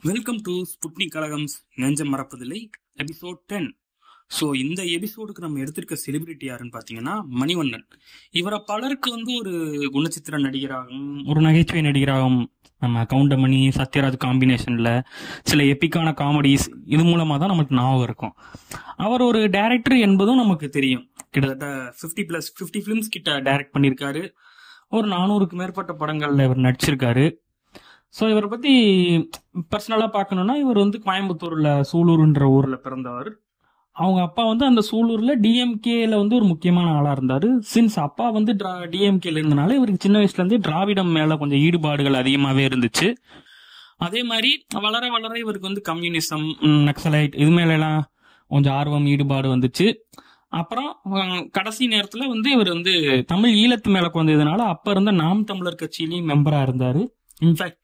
Welcome to Sputnik கழகம்ஸ் நெஞ்சம் மறப்பதில்லை episode 10. So இந்த எபிசோடுக்கு நம்ம எடுத்திருக்க செலிபிரிட்டி யாருன்னு பார்த்தீங்கன்னா மணிவண்ணன். இவரை பலருக்கு ஒரு குணச்சித்திர நடிகராகவும் ஒரு நகைச்சுவை நடிகராகவும் நம்ம கவுண்டமணி சத்யராஜ் காம்பினேஷனில் சில எப்பிக்கான காமெடிஸ் இது மூலமாக தான் நமக்கு ஞாபகம் இருக்கும். அவர் ஒரு டைரக்டர் என்பதும் நமக்கு தெரியும். கிட்டத்தட்ட 50 ஃபிலிம்ஸ் கிட்ட டைரக்ட் பண்ணியிருக்காரு. ஒரு 400க்கு மேற்பட்ட படங்களில் இவர் நடிச்சிருக்காரு. ஸோ இவரை பற்றி பர்சனலாக பார்க்கணுன்னா இவர் கோயம்புத்தூரில் சூலூருன்ற ஊரில் பிறந்தவர். அவங்க அப்பா அந்த சூலூரில் டிஎம்கேல ஒரு முக்கியமான ஆளாக இருந்தார். சின்ஸ் அப்பா டிஎம்கேல இருந்தனால இவருக்கு சின்ன வயசுலேருந்தே திராவிடம் மேலே கொஞ்சம் ஈடுபாடுகள் அதிகமாகவே இருந்துச்சு. அதே மாதிரி வளர வளர இவருக்கு கம்யூனிசம், நக்சலைட் இது மேலெல்லாம் கொஞ்சம் ஆர்வம் ஈடுபாடு வந்துச்சு. அப்புறம் கடைசி நேரத்தில் இவர் தமிழ் ஈழத்து மேலே வந்ததுனால அப்போ இருந்த நாம் தமிழர் கட்சியிலையும் மெம்பராக இருந்தார். இன்ஃபேக்ட்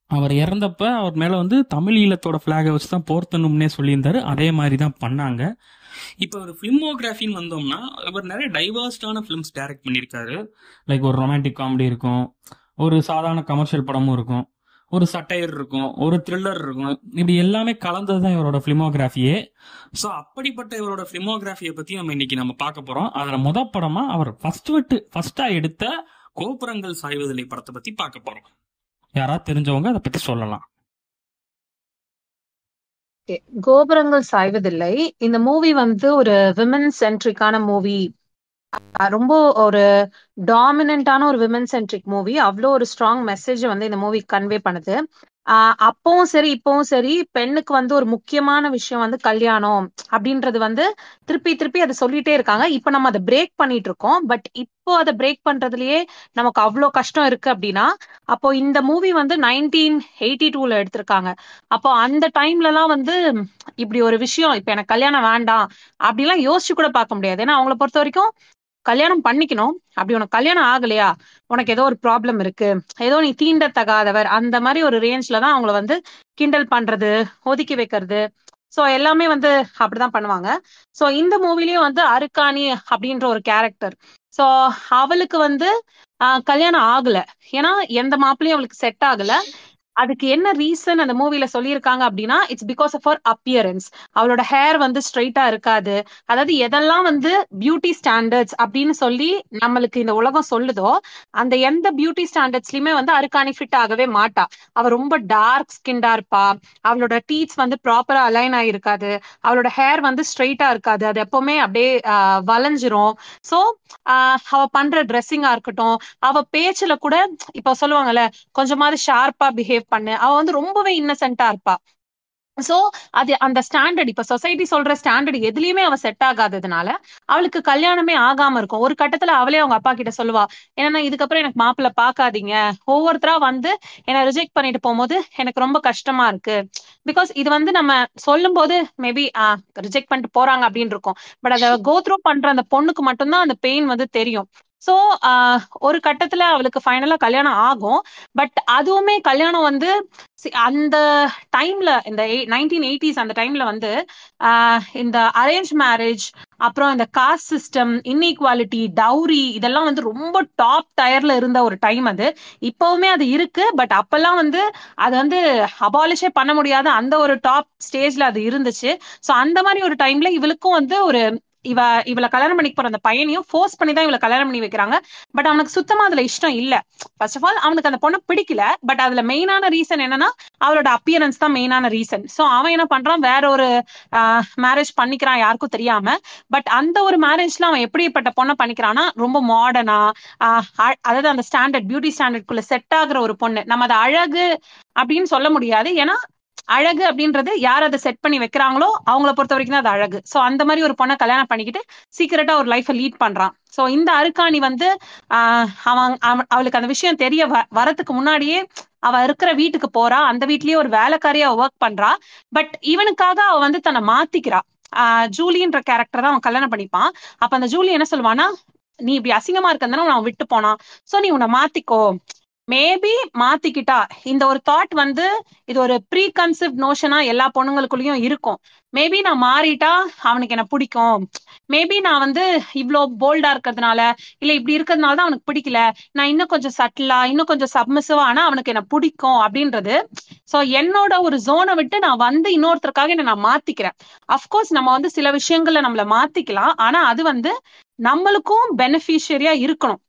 அவர் இறந்தப்ப அவர் மேலே தமிழ் ஈழத்தோட ஃப்ளாகை வச்சு தான் போர்த்தணும்னே சொல்லியிருந்தாரு. அதே மாதிரி தான் பண்ணாங்க. இப்போ ஒரு ஃபிலிமோகிராஃபின்னு வந்தோம்னா இவர் நிறைய டைவர்ஸ்டான ஃபிலிம்ஸ் டைரக்ட் பண்ணியிருக்காரு. லைக் ஒரு ரொமான்டிக் காமெடி இருக்கும், ஒரு சாதாரண கமர்ஷியல் படமும் இருக்கும், ஒரு சட்டையர் இருக்கும், ஒரு த்ரில்லர் இருக்கும். இப்படி எல்லாமே கலந்தது தான் இவரோட ஃபிலிமோகிராஃபியே. ஸோ அப்படிப்பட்ட இவரோட ஃபிலிமோகிராஃபியை பற்றி நம்ம பார்க்க போகிறோம். அதில் படமாக அவர் ஃபர்ஸ்டாக எடுத்த கோபுரங்கள் சாய்வதில்லை படத்தை பற்றி பார்க்க போகிறோம். யாராவது தெரிஞ்சவங்க அதை பத்தி சொல்லலாம். கோபுரங்கள் சாய்வதில்லை இந்த மூவி ஒரு விமன் சென்ட்ரிக்கான மூவி. ரொம்ப ஒரு டாமினன்டான ஒரு விமன் சென்ட்ரிக் மூவி. அவ்வளோ ஒரு ஸ்ட்ராங் மெசேஜ் இந்த மூவி கன்வே பண்ணுது. அப்பவும் சரி இப்பவும் சரி பெண்ணுக்கு ஒரு முக்கியமான விஷயம் கல்யாணம் அப்படின்றது திருப்பி திருப்பி அதை சொல்லிட்டே இருக்காங்க. இப்ப நம்ம அதை பிரேக் பண்ணிட்டு இருக்கோம். பட் இப்போ அதை பிரேக் பண்றதுலயே நமக்கு அவ்வளோ கஷ்டம் இருக்கு அப்படின்னா அப்போ இந்த மூவி 1982ல எடுத்திருக்காங்க. அப்போ அந்த டைம்ல எல்லாம் இப்படி ஒரு விஷயம், இப்ப எனக்கு கல்யாணம் வேண்டாம் அப்படிலாம் யோசிச்சு கூட பார்க்க முடியாது. ஏன்னா அவங்கள பொறுத்த வரைக்கும் கல்யாணம் பண்ணிக்கணும். அப்படி உனக்கு கல்யாணம் ஆகலையா, உனக்கு ஏதோ ஒரு ப்ராப்ளம் இருக்கு, ஏதோ நீ தீண்டத்தகாதவர், அந்த மாதிரி ஒரு ரேஞ்ச்ல தான் அவங்கள கிண்டல் பண்றது, ஒதுக்கி வைக்கிறது. சோ எல்லாமே அப்படிதான் பண்ணுவாங்க. சோ இந்த மூவிலயும் அருக்காணி அப்படின்ற ஒரு கேரக்டர். சோ அவளுக்கு கல்யாணம் ஆகல. ஏன்னா எந்த மாப்பிள்ளையும் அவளுக்கு செட் ஆகல. அதுக்கு என்ன ரீசன் அந்த மூவில சொல்லியிருக்காங்க அப்படின்னா, it's because of her appearance. அவளோட ஹேர் ஸ்ட்ரைட்டா இருக்காது. அதாவது எதெல்லாம் பியூட்டி ஸ்டாண்டர்ட்ஸ் அப்படின்னு சொல்லி நம்மளுக்கு இந்த உலகம் சொல்லுதோ அந்த எந்த பியூட்டி ஸ்டாண்டர்ட்ஸ்லயுமே அருக்காணி ஃபிட் ஆகவே மாட்டா. அவ ரொம்ப டார்க் ஸ்கின்டா இருப்பா. அவளோட டீத்ஸ் ப்ராப்பரா அலைன் ஆயிருக்காது. அவளோட ஹேர் ஸ்ட்ரைட்டா இருக்காது. அது எப்பவுமே அப்படியே வளைஞ்சிரும். சோ அவ பண்ற ட்ரெஸ்ஸிங்கா இருக்கட்டும், அவ பேச்சுல கூட இப்ப சொல்லுவாங்கல்ல, கொஞ்சமாவது ஷார்ப்பா பிஹேவ் பண்ணு. அவ ரொம்பவே இன்னசென்ட்டா இருப்பா. சோ அது அந்த ஸ்டாண்டர்ட், இப்ப சொசைட்டி சொல்ற ஸ்டாண்டர்ட் எதுலயுமே அவ செட் ஆகாததுனால அவளுக்கு கல்யாணமே ஆகாம இருக்கும். ஒரு கட்டத்துல அவளே அவங்க அப்பா கிட்ட சொல்லுவா, ஏன்னா இதுக்கப்புறம் எனக்கு மாப்பிள்ள பாக்காதீங்க, ஒவ்வொருத்தரா என்னை ரிஜெக்ட் பண்ணிட்டு போகும்போது எனக்கு ரொம்ப கஷ்டமா இருக்கு. பிகாஸ் இது நம்ம சொல்லும் போது மேபி ரிஜெக்ட் பண்ணிட்டு போறாங்க அப்படின்னு இருக்கும். பட் அதை கோ த்ரூ பண்ற அந்த பொண்ணுக்கு மட்டும்தான் அந்த பெயின் தெரியும். சோ ஒரு கட்டத்துல அவளுக்கு ஃபைனலா கல்யாணம் ஆகும். பட் அதுவுமே கல்யாணம் அந்த டைம்ல இந்த 1980s அந்த டைம்ல இந்த அரேஞ்ச் மேரேஜ், அப்புறம் இந்த காஸ்ட் சிஸ்டம், இன்இக்வாலிட்டி, டவுரி, இதெல்லாம் ரொம்ப டாப் டயர்ல இருந்த ஒரு டைம் அது. இப்பவுமே அது இருக்கு. பட் அப்பெல்லாம் அது அபாலிஷே பண்ண முடியாத அந்த ஒரு டாப் ஸ்டேஜ்ல அது இருந்துச்சு. சோ அந்த மாதிரி ஒரு டைம்ல இவளுக்கும் ஒரு இவளை கல்யாணம் பண்ணிக்க போற அந்த பையனையும் ஃபோர்ஸ் பண்ணி தான் இவளை கல்யாணம் பண்ணி வைக்கிறாங்க. பட் அவனுக்கு சுத்தமா அதுல இஷ்டம் இல்ல. ஃபர்ஸ்ட் ஆஃப் ஆல் அவனுக்கு அந்த பொண்ணை பிடிக்கல. பட் அதுல மெயினான ரீசன் என்னன்னா அவளோட அப்பியரன்ஸ் தான் மெயினான ரீசன். சோ அவன் என்ன பண்றான், வேற ஒரு மேரேஜ் பண்ணிக்கிறான் யாருக்கும் தெரியாம. பட் அந்த ஒரு மேரேஜ்ல அவன் எப்படிப்பட்ட பொண்ணை பண்ணிக்கிறான்னா, ரொம்ப மாடர்னா, அதாவது அந்த ஸ்டாண்டர்ட் பியூட்டி ஸ்டாண்டர்ட்குள்ள செட் ஆகுற ஒரு பொண்ணு. நம்ம அதை அழகு அப்படின்னு சொல்ல முடியாது. ஏன்னா அழகு அப்படின்றது யார் அதை செட் பண்ணி வைக்கிறாங்களோ அவங்கள பொறுத்த வரைக்கும் தான் அது அழகு. சோ அந்த மாதிரி ஒரு பொண்ணை கல்யாணம் பண்ணிக்கிட்டு சீக்கிரட்டா ஒரு லைஃபை லீட் பண்றான். சோ இந்த அருக்காணி அவளுக்கு அந்த விஷயம் தெரிய வரதுக்கு முன்னாடியே அவ இருக்கிற வீட்டுக்கு போறா. அந்த வீட்லயே ஒரு வேலைக்காரியா ஒர்க் பண்றா. பட் இவனுக்காக அவ தன்னை மாத்திக்கிறா. ஜூலின்ற கேரக்டர் தான் அவன் கல்யாணம் பண்ணிப்பான். அப்ப அந்த ஜூலி என்ன சொல்லுவானா, நீ இப்படி அசிங்கமா இருக்கறதுனால அவன் விட்டு போனான். சோ நீ உன்னை மாத்திக்கோ. மேபி மாத்திக்கிட்டா இந்த ஒரு தாட் இது ஒரு ப்ரீ கன்செப்ட் நோஷனா எல்லா பொண்ணுங்களுக்குள்ளயும் இருக்கும். மேபி நான் மாறிட்டா அவனுக்கு என்ன பிடிக்கும், மேபி நான் இவ்வளோ போல்டா இருக்கிறதுனால இல்ல இப்படி இருக்கிறதுனால தான் அவனுக்கு பிடிக்கல, நான் இன்னும் கொஞ்சம் சட்டிலா இன்னும் கொஞ்சம் சப்மிசிவா ஆனா அவனுக்கு என்ன பிடிக்கும் அப்படின்றது. சோ என்னோட ஒரு ஜோனை விட்டு நான் வந்து இன்னொருத்தருக்காக என்ன நான் மாத்திக்கிறேன். அஃப்கோர்ஸ் நம்ம வந்து சில விஷயங்கள்ல நம்மள மாத்திக்கலாம், ஆனா அது வந்து நம்மளுக்கும் பெனிஃபிஷியரியா இருக்கணும்.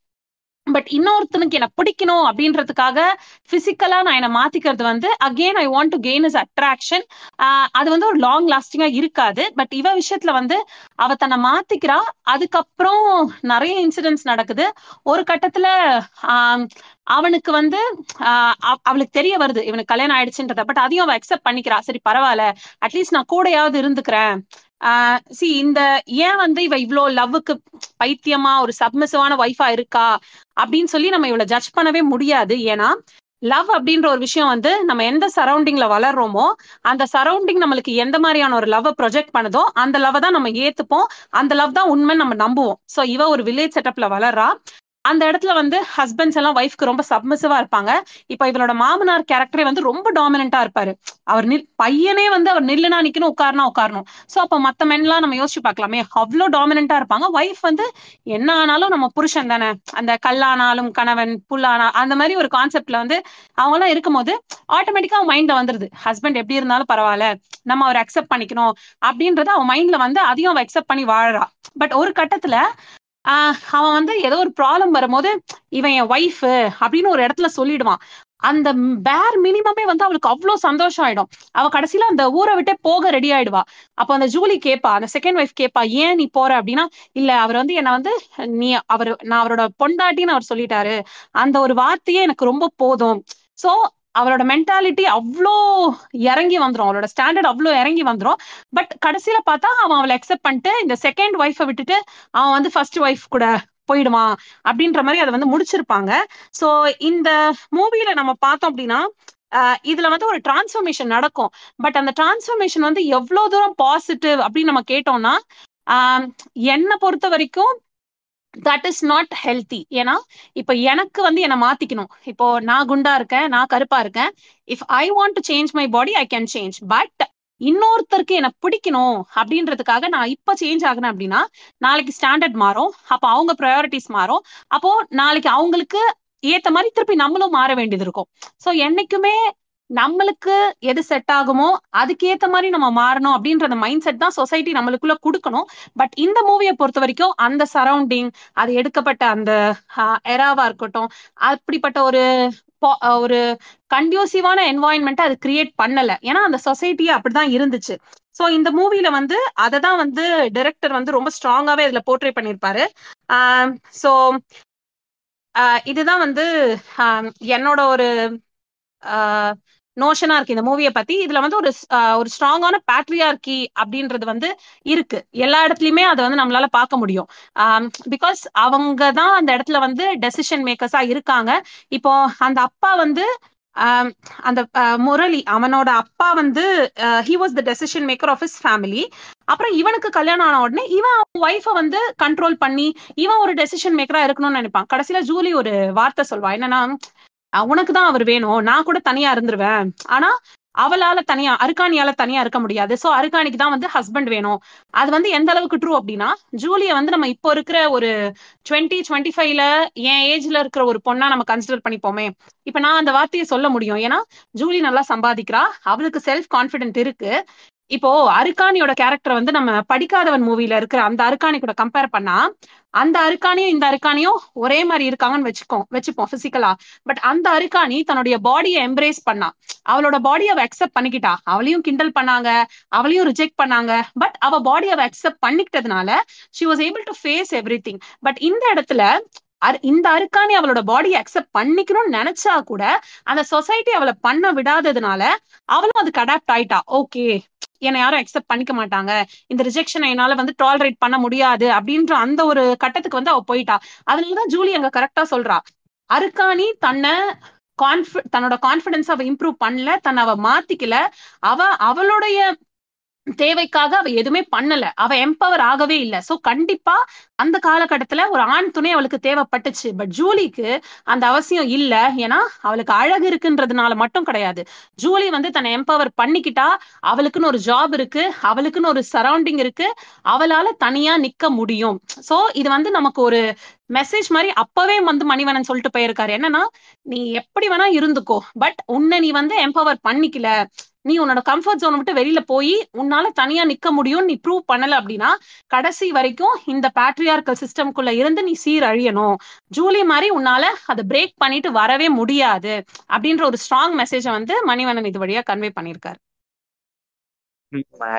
பட் இன்னொருத்தனுக்கு என்ன பிடிக்கணும் அப்படின்றதுக்காக பிசிக்கலா நான் என்ன மாத்திக்கிறது வந்து again I want to gain is attraction. அது வந்து ஒரு லாங் லாஸ்டிங்கா இருக்காது. பட் இவ விஷயத்துல வந்து அவ தன்னை மாத்திக்கிறா. அதுக்கப்புறம் நிறைய இன்சிடென்ட்ஸ் நடக்குது. ஒரு கட்டத்துல ஆஹ் அவனுக்கு வந்து அவளுக்கு தெரிய வருது இவனுக்கு கல்யாணம் ஆயிடுச்சுன்றத. பட் அதையும் அவ அக்செப்ட் பண்ணிக்கிறா. சரி பரவாயில்ல, அட்லீஸ்ட் நான் கூடயாவது இருந்துக்கிறேன். இந்த ஏன் வந்து இவ இவ்வளோ லவ்வுக்கு பைத்தியமா ஒரு சப்மிசிவான ஒய்ஃபா இருக்கா அப்படின்னு சொல்லி நம்ம இவளை ஜட்ஜ் பண்ணவே முடியாது. ஏன்னா லவ் அப்படின்ற ஒரு விஷயம் வந்து நம்ம எந்த சரௌண்டிங்ல வளர்றோமோ அந்த சரௌண்டிங் நம்மளுக்கு எந்த மாதிரியான ஒரு லவ் ப்ரொஜெக்ட் பண்ணுதோ அந்த லவ் தான் நம்ம ஏத்துப்போம். அந்த லவ் தான் உண்மைன்னு நம்ம நம்புவோம். சோ இவ ஒரு வில்லேஜ் செட்டப்ல வளர்றா. அந்த இடத்துல வந்து ஹஸ்பண்ட்ஸ் எல்லாம் ஒய்ஃப்க்கு ரொம்ப சப்மிசிவா இருப்பாங்க. இப்ப இவளோட மாமனார் கேரக்டரே வந்து ரொம்ப டாமினண்டா இருப்பாரு. அவர் பையனே வந்து அவர் நில்லுனா நிக்கணும், உட்காரனா உட்காரணும். சோ அப்ப மத்த மென்லாம் நம்ம யோசிச்சு பார்க்கலாமே, அவ்வளோ டாமினண்டா இருப்பாங்க. ஒய்ஃப் வந்து என்ன ஆனாலும் நம்ம புருஷன் தானே, அந்த கல்லானாலும் கணவன் புல்லானா அந்த மாதிரி ஒரு கான்செப்ட்ல வந்து அவங்க எல்லாம் இருக்கும்போது ஆட்டோமேட்டிக்கா அவன் மைண்ட்ல வந்துருது ஹஸ்பண்ட் எப்படி இருந்தாலும் பரவாயில்ல, நம்ம அவரை அக்செப்ட் பண்ணிக்கணும் அப்படின்றது அவன் மைண்ட்ல வந்து அதையும் அவன் அக்செப்ட் பண்ணி வாழறா. பட் ஒரு கட்டத்துல அவன் வந்து ஏதோ ஒரு ப்ராப்ளம் வரும்போது இவன் என் ஒய்ஃப் அப்படின்னு ஒரு இடத்துல சொல்லிடுவான். அந்த பேர் மினிமமே வந்து அவளுக்கு அவ்வளவு சந்தோஷம் ஆயிடும். அவ கடைசியில அந்த ஊரை விட்டே போக ரெடி ஆயிடுவா. அப்ப அந்த ஜூலி கேப்பா, அந்த செகண்ட் ஒய்ஃப் கேப்பா, ஏன் நீ போற அப்படின்னா, இல்ல அவர் வந்து என்ன வந்து நான் அவரோட பொண்டாட்டின்னு அவர் சொல்லிட்டாரு, அந்த ஒரு வார்த்தையே எனக்கு ரொம்ப போதும். சோ அவளோட மென்டாலிட்டி அவ்வளோ இறங்கி வந்துரும், அவளோட ஸ்டாண்டர்ட் அவ்வளோ இறங்கி வந்துரும். பட் கடைசியில பார்த்தா அவன் அவளை அக்செப்ட் பண்ணிட்டு இந்த செகண்ட் ஒய்ஃபை விட்டுட்டு அவன் வந்து ஃபர்ஸ்ட் ஒய்ஃப் கூட போயிடுவான் அப்படின்ற மாதிரி அதை வந்து முடிச்சிருப்பாங்க. சோ இந்த மூவில நம்ம பார்த்தோம் அப்படின்னா இதுல வந்து ஒரு டிரான்ஸ்ஃபர்மேஷன் நடக்கும். பட் அந்த டிரான்ஸ்ஃபர்மேஷன் வந்து எவ்வளவு தூரம் பாசிட்டிவ் அப்படின்னு நம்ம கேட்டோம்னா, என்னை பொறுத்த வரைக்கும் தட் இஸ் நாட் ஹெல்த்தி. ஏன்னா இப்ப எனக்கு வந்து என்ன மாத்திக்கணும். இப்போ நான் குண்டா இருக்கேன், நான் கருப்பா இருக்கேன். If I want to change my body I can change. But இன்னொருத்தருக்கு என்ன பிடிக்கணும் அப்படின்றதுக்காக நான் இப்ப சேஞ்ச் ஆகுறேன் அப்படின்னா நாளைக்கு ஸ்டாண்டர்ட் மாறும், அப்போ அவங்க ப்ரையாரிட்டிஸ் மாறும், அப்போ நாளைக்கு அவங்களுக்கு ஏத்த மாதிரி திருப்பி நம்மளும் மாற வேண்டியது இருக்கும். சோ என்னைக்குமே நம்மளுக்கு எது செட் ஆகுமோ அதுக்கேத்த மாதிரி நம்ம மாறணும் அப்படின்ற அந்த மைண்ட் செட் தான் சொசைட்டி நம்மளுக்குள்ள கொடுக்கணும். பட் இந்த மூவியை பொறுத்த வரைக்கும் அந்த சரௌண்டிங், அது எடுக்கப்பட்ட அந்த எராவா இருக்கட்டும், அப்படிப்பட்ட ஒரு கண்டியூசிவான என்வாயன்மெண்ட் அது கிரியேட் பண்ணல. ஏன்னா அந்த சொசைட்டியே அப்படிதான் இருந்துச்சு. சோ இந்த மூவில வந்து அததான் வந்து டைரக்டர் வந்து ரொம்ப ஸ்ட்ராங்காவே இதுல போர்ட்ரே பண்ணிருப்பாரு. சோ இதுதான் வந்து என்னோட ஒரு நோஷனா இருக்கு இந்த மூவியை பத்தி. இதுல வந்து ஒரு ஸ்ட்ராங்கான பேட்ரியார்கி அப்படின்றது வந்து இருக்கு எல்லா இடத்துலயுமே. அதை வந்து நம்மளால பார்க்க முடியும். பிகாஸ் அவங்க தான் அந்த இடத்துல வந்து டெசிஷன் மேக்கர்ஸா இருக்காங்க. இப்போ அந்த அப்பா வந்து அந்த முரளி அவனோட அப்பா வந்து he was the decision maker of his family. அப்புறம் இவனுக்கு கல்யாணம் ஆன உடனே இவன் ஒய்ஃபை வந்து கண்ட்ரோல் பண்ணி இவன் ஒரு டெசிஷன் மேக்கரா இருக்கணும்னு நினைப்பான். கடைசியில ஜூலி ஒரு வார்த்தை சொல்வா, என்னன்னா உனக்கு தான் அவர் வேணும், நான் கூட தனியா இருந்துருவேன், ஆனா அவளால தனியா அருக்காணியால தனியா இருக்க முடியாது, சோ அருக்காணிக்கு தான் வந்து ஹஸ்பண்ட் வேணும். அது வந்து எந்த அளவுக்கு ட்ரூ அப்படின்னா, ஜூலிய வந்து நம்ம இப்போ இருக்கிற ஒரு 20-25ல என் ஏஜ்ல இருக்கிற ஒரு பொண்ணா நம்ம கன்சிடர் பண்ணிப்போமே. இப்ப நான் அந்த வார்த்தையை சொல்ல முடியும், ஏன்னா ஜூலி நல்லா சம்பாதிக்கிறா, அவளுக்கு செல்ஃப் கான்பிடென்ட் இருக்கு. இப்போ அருக்காணியோட கேரக்டர் வந்து நம்ம படிக்காதவன் மூவில இருக்கிற அந்த அருக்காணி கூட கம்பேர் பண்ணா அந்த அருக்காணியும் இந்த அருக்காணியும் ஒரே மாதிரி இருக்காங்கன்னு வச்சுப்போம் பிசிக்கலா. பட் அந்த அருக்காணி தன்னுடைய பாடியை எம்ப்ரேஸ் பண்ணா, அவளோட பாடியை அவ அக்செப்ட் பண்ணிக்கிட்டா. அவளையும் கிண்டல் பண்ணாங்க, அவளையும் ரிஜெக்ட் பண்ணாங்க, பட் அவ பாடியை அவ அக்செப்ட் பண்ணிக்கிட்டதுனால she was able to face everything. But இந்த இடத்துல இந்த அருக்காணி அவளோட பாடியை அக்செப்ட் பண்ணிக்கணும்னு நினைச்சா கூட அந்த சொசைட்டி அவளை பண்ண விடாததுனால அவளும் அதுக்கு அடாப்ட் ஆயிட்டா. ஓகே, என்னை யாரும் அக்செப்ட் பண்ணிக்க மாட்டாங்க, இந்த ரிஜெக்ஷனை என்னால வந்து டாலரேட் பண்ண முடியாது அப்படின்ற அந்த ஒரு கட்டத்துக்கு வந்து அவ போயிட்டா. அதனாலதான் ஜூலி அங்க கரெக்டா சொல்றா, அருக்காணி தன்னோட கான்பிடன்ஸ் அவ இம்ப்ரூவ் பண்ணல, தன்னை அவ மாத்திக்கல, அவளுடைய தேவைக்காக அவ எதுவுமே பண்ணல, அவ எம்பவர் ஆகவே இல்ல. சோ கண்டிப்பா அந்த காலகட்டத்துல ஒரு ஆண் துணை அவளுக்கு தேவைப்பட்டுச்சு. பட் ஜூலிக்கு அந்த அவசியம் இல்ல. ஏன்னா அவளுக்கு அழகு இருக்குன்றதுனால மட்டும் கிடையாது. ஜூலி வந்து தன்னை எம்பவர் பண்ணிக்கிட்டா, அவளுக்குன்னு ஒரு ஜாப் இருக்கு, அவளுக்குன்னு ஒரு சரௌண்டிங் இருக்கு, அவளால தனியா நிக்க முடியும். சோ இது வந்து நமக்கு ஒரு மெசேஜ் மாதிரி அப்பவே வந்து மணிவண்ணன் சொல்லிட்டு போயிருக்காரு. என்னன்னா, நீ எப்படி வேணா இருந்துக்கோ, பட் உன்னை நீ வந்து எம்பவர் பண்ணிக்கல, நீ உன்னோட கம்ஃபர்ட் ஜோன் விட்டு வெளியில போய் உன்னால தனியா நிக்க முடியும் நீ ப்ரூவ் பண்ணல அப்படின்னா, கடைசி வரைக்கும் இந்த பேட்ரியார்கல் சிஸ்டம்குள்ள இருந்து நீ சீரழியணும். ஜூலி மாதிரி உன்னால அதை பிரேக் பண்ணிட்டு வரவே முடியாது அப்படின்ற ஒரு ஸ்ட்ராங் மெசேஜை வந்து மணிவண்ணன் இது வழியா கன்வே பண்ணியிருக்காரு.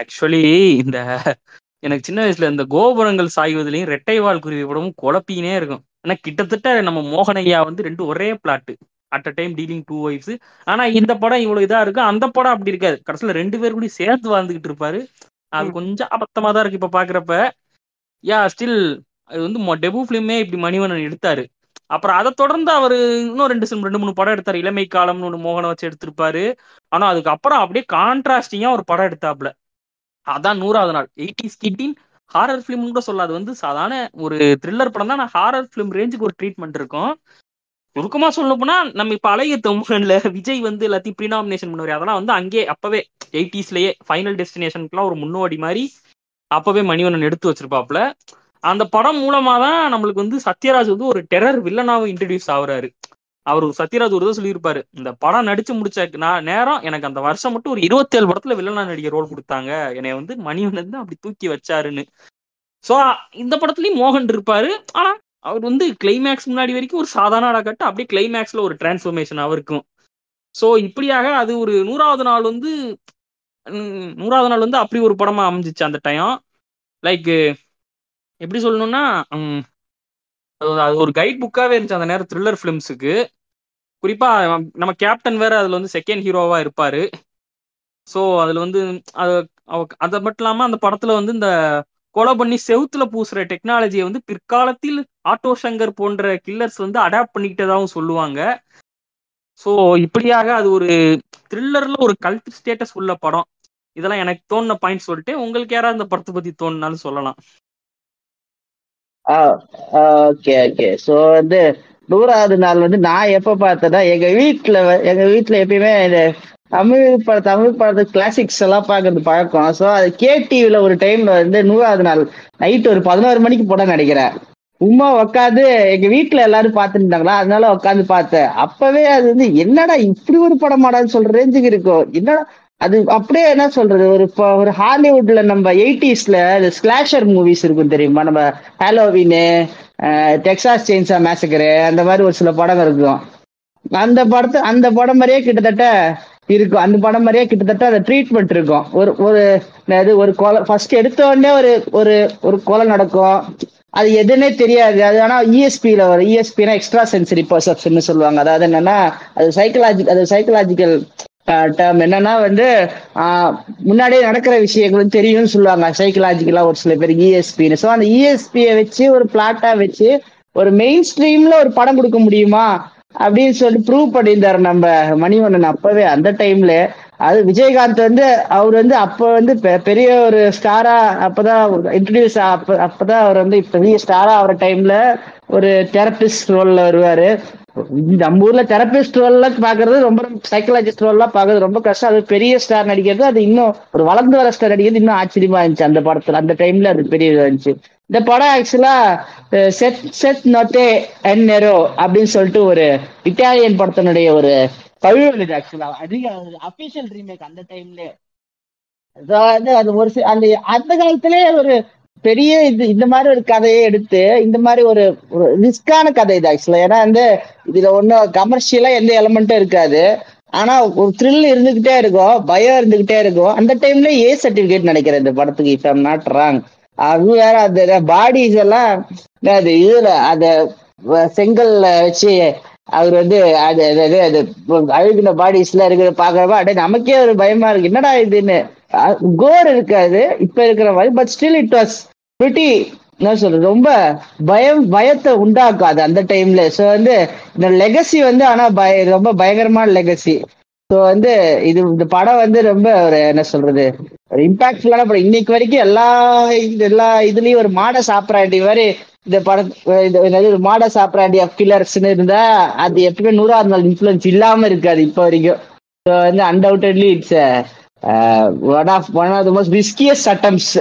ஆக்சுவலி இந்த எனக்கு சின்ன வயசுல இந்த கோபுரங்கள் சாய்வதிலையும் ரெட்டைவால் குருவி படமும் குழப்பினே இருக்கும். ஏன்னா கிட்டத்தட்ட நம்ம மோகனையா வந்து ரெண்டு ஒரே flat, at a time dealing two wives. ஆனா இந்த படம் இவ்வளவு இதா இருக்கு, அந்த படம் அப்படி இருக்காது. கடைசியில ரெண்டு பேரும் கூட சேர்ந்து வாழ்ந்துகிட்டு இருப்பாரு. அது கொஞ்சம் அபத்தமா தான் இருக்கு இப்ப பாக்குறப்ப. யா ஸ்டில் அது வந்து டெபு பிலிமே இப்படி மணிவண்ணன் எடுத்தாரு. அப்புறம் அதை தொடர்ந்து அவரு இன்னும் ரெண்டு மூணு படம் எடுத்தாரு. இளமை காலம்னு ஒண்ணு மோகனை வச்சு எடுத்திருப்பாரு. ஆனா அதுக்கப்புறம் அப்படியே கான்ட்ராஸ்டிங்கா ஒரு படம் எடுத்தாப்ல, அதான் 100வது நாள். 80s கிட்டின் ஹாரர் பிலிம் கூட சொல்லாது, வந்து சாதாரண ஒரு த்ரில்லர் படம் தான். ஹாரர் பிலிம் ரேஞ்சுக்கு ஒரு ட்ரீட்மெண்ட் இருக்கும். சுருக்கமா சொல்ல போனா நம்ம இப்ப அழகிய தமிழன்ல விஜய் வந்து எல்லாத்தையும் ப்ரீநாமினேஷன் பண்ணுவாரு, அதெல்லாம் வந்து அங்கே அப்பவே 80ஸ்லயே ஃபைனல் டெஸ்டினேஷனுக்குலாம் ஒரு முன்னோடி மாதிரி அப்பவே மணிவண்ணன் எடுத்து வச்சிருப்பாப்ல. அந்த படம் மூலமா தான் நம்மளுக்கு வந்து சத்யராஜ் வந்து ஒரு டெரர் வில்லனாவும் இன்ட்ரடியூஸ் ஆகுறாரு. அவர் சத்யராஜ் ஒரு தான் சொல்லியிருப்பாரு, இந்த படம் நடிச்சு முடிச்ச நேரம் எனக்கு அந்த வருஷம் மட்டும் ஒரு 27 படத்துல வில்லனா நடிகை ரோல் கொடுத்தாங்க, என்னை வந்து மணிவண்ணன் தான் அப்படி தூக்கி வச்சாருன்னு. சோ இந்த படத்துலயும் மோகன் இருப்பாரு. ஆனா அவர் வந்து கிளைமேக்ஸ் முன்னாடி வரைக்கும் ஒரு சாதாரண ஆளாகட்டு, அப்படியே கிளைமேக்ஸ்ல ஒரு டிரான்ஸ்ஃபர்மேஷன் அவருக்கும். சோ இப்படியாக அது ஒரு 100வது நாள் வந்து 100வது நாள் வந்து அப்படி ஒரு படமா அமைஞ்சிச்சு அந்த டைம். லைக் எப்படி சொல்லணும்னா, அது ஒரு கைட் புக்காவே இருந்துச்சு அந்த நேரம் த்ரில்லர் பிலிம்ஸுக்கு. குறிப்பா நம்ம கேப்டன் வேற அதுல வந்து செகண்ட் ஹீரோவா இருப்பாரு. ஸோ அதுல வந்து அது அது மட்டும் இல்லாம அந்த படத்துல வந்து இந்த கொலை பண்ணி செவுத்துல பூசுற டெக்னாலஜியை வந்து பிற்காலத்தில் ஆட்டோ சங்கர் போன்ற கில்லர்ஸ் வந்து அடாப்ட் பண்ணிக்கிட்டதாகவும் சொல்லுவாங்க. ஸோ இப்படியாக அது ஒரு த்ரில்லர்ல ஒரு கல்ட் ஸ்டேட்டஸ் உள்ள படம். இதெல்லாம் எனக்கு தோணுன பாயிண்ட் சொல்லிட்டு, உங்களுக்கு யாராவது இந்த படத்தை பத்தி தோணுனாலும் சொல்லலாம். Okay okay. ஸோ வந்து 100வது நாள் வந்து நான் எப்ப பார்த்தேன்னா, எங்க வீட்டுல எப்பயுமே இந்த தமிழ் படத்து கிளாசிக்ஸ் எல்லாம் பாக்குறது பழக்கம். ஸோ அது KTVல ஒரு டைம்ல வந்து 100வது நாள் நைட் ஒரு 11 மணிக்கு படம் நினைக்கிறேன். உமா உட்காந்து எங்க வீட்டுல எல்லாரும் பார்த்துட்டு இருந்தாங்களா, அதனால உட்காந்து பார்த்தேன். அப்பவே அது வந்து என்னடா இப்படி ஒரு படமாடான்னு சொல்ற ரேஞ்சுக்கு இருக்கும். என்னடா அது அப்படியே என்ன சொல்றது, ஒரு ஹாலிவுட்ல நம்ம 80ஸ்ல ஸ்லாஷர் மூவிஸ் இருக்கும் தெரியுமா, நம்ம ஹாலோவின்னு, டெக்சாஸ் செயின்ஸா மேசக்கரு, அந்த மாதிரி ஒரு சில படம் இருக்கும். அந்த படம் மாதிரியே கிட்டத்தட்ட இருக்கும். அந்த படம் மாதிரியே கிட்டத்தட்ட அந்த ட்ரீட்மெண்ட் இருக்கும். ஒரு கொலை ஃபர்ஸ்ட் எடுத்த உடனே ஒரு கொலை நடக்கும். அது எதுன்னே தெரியாது. அது ஆனா ESPல வரும். ESPனா எக்ஸ்ட்ரா சென்சரி பர்செப்ஷன் சொல்லுவாங்க. அதாவது என்னன்னா, அது சைக்கலாஜிக்கல் டேர்ம். என்னன்னா வந்து முன்னாடியே நடக்கிற விஷயங்களும் தெரியும்னு சொல்லுவாங்க சைக்கலாஜிக்கலா ஒரு சில பேருக்கு ESPன்னு. ஸோ அந்த ESPயை வச்சு ஒரு பிளாட்டா வச்சு ஒரு மெயின் ஸ்ட்ரீம்ல ஒரு படம் கொடுக்க முடியுமா அப்படின்னு சொல்லிட்டு ப்ரூவ் பண்ணியிருந்தாரு நம்ம மணிவண்ணன் அப்பவே அந்த டைம்ல. அது விஜயகாந்த் வந்து அவர் வந்து அப்ப வந்து பெரிய ஒரு ஸ்டாரா அப்பதான் இன்ட்ரடியூஸ் அப்பதான் அவர் வந்து பெரிய ஸ்டாரா ஆகிற டைம்ல ஒரு தெரபிஸ்ட் ரோல்ல வருவாரு. நம்ம ஊர்ல தெரபிஸ்ட் ரோல்லாம் பாக்குறது ரொம்ப, சைக்காலஜிஸ்ட் ரோல்லாம் பாக்குறது ரொம்ப கஷ்டம். அது பெரிய ஸ்டார் நடிக்கிறது, அது இன்னும் ஒரு வளர்ந்து வர ஸ்டார் நடிக்கிறது இன்னும் ஆச்சரியமா இருந்துச்சு அந்த படத்துல. அந்த டைம்ல அது பெரிய இருந்துச்சு. இந்த படம் ஆக்சுவலா செட் நோட்டே என் நெரோ அப்படின்னு சொல்லிட்டு ஒரு இட்டாலியன் படத்தினுடைய ஒரு கவிழ் இது. ஆக்சுவலா அதிக அபிஷியல் ரீமேக் அந்த டைம்ல. அது ஒரு அந்த காலத்திலே ஒரு பெரிய இந்த மாதிரி ஒரு கதையை எடுத்து இந்த மாதிரி ஒரு ரிஸ்கான கதை இது ஆக்சுவலா. ஏன்னா வந்து இதுல ஒன்னும் கமர்ஷியலா எந்த எலமெண்ட்டும் இருக்காது. ஆனா ஒரு த்ரில் இருந்துகிட்டே இருக்கும், பயம் இருந்துகிட்டே இருக்கும். அந்த டைம்ல சர்டிபிகேட் நினைக்கிறேன் இந்த படத்துக்கு, இஃப் ஐம் நாட் ராங். அது வேற அந்த பாடிஸ் எல்லாம் அது இதுல அந்த செங்கல்ல வச்சு அவர் வந்து அது அழுகின பாடிஸ்ல இருக்கிற பாக்குறப்ப அப்படியே நமக்கே ஒரு பயமா இருக்கு, என்னடா இதுன்னு. கோர் இருக்காது இப்ப இருக்கிற மாதிரி, but still it was pretty, என்ன சொல்றது, ரொம்ப பயத்தை உண்டாக்காது அந்த டைம்ல. ஸோ வந்து இந்த லெகசி வந்து ஆனா ரொம்ப பயங்கரமான லெகசி. ஸோ வந்து இந்த படம் வந்து ரொம்ப ஒரு என்ன சொல்றது ஒரு இம்பாக்ட்ஃபுல்லான படம். இன்னைக்கு வரைக்கும் எல்லா இதுலயும் ஒரு மாட சாப்பிட்றாண்டி மாதிரி இந்த படம் மாட சாப்பிட்றாண்டி ஆஃப் கில்லர்ஸ்ன்னு இருந்தா அது எப்பவுமே 100வது நாள் இன்ஃபுளுன்ஸ் இல்லாம இருக்காது இப்போ வரைக்கும். ஸோ வந்து undoubtedly it's one of the most riskiest attempts,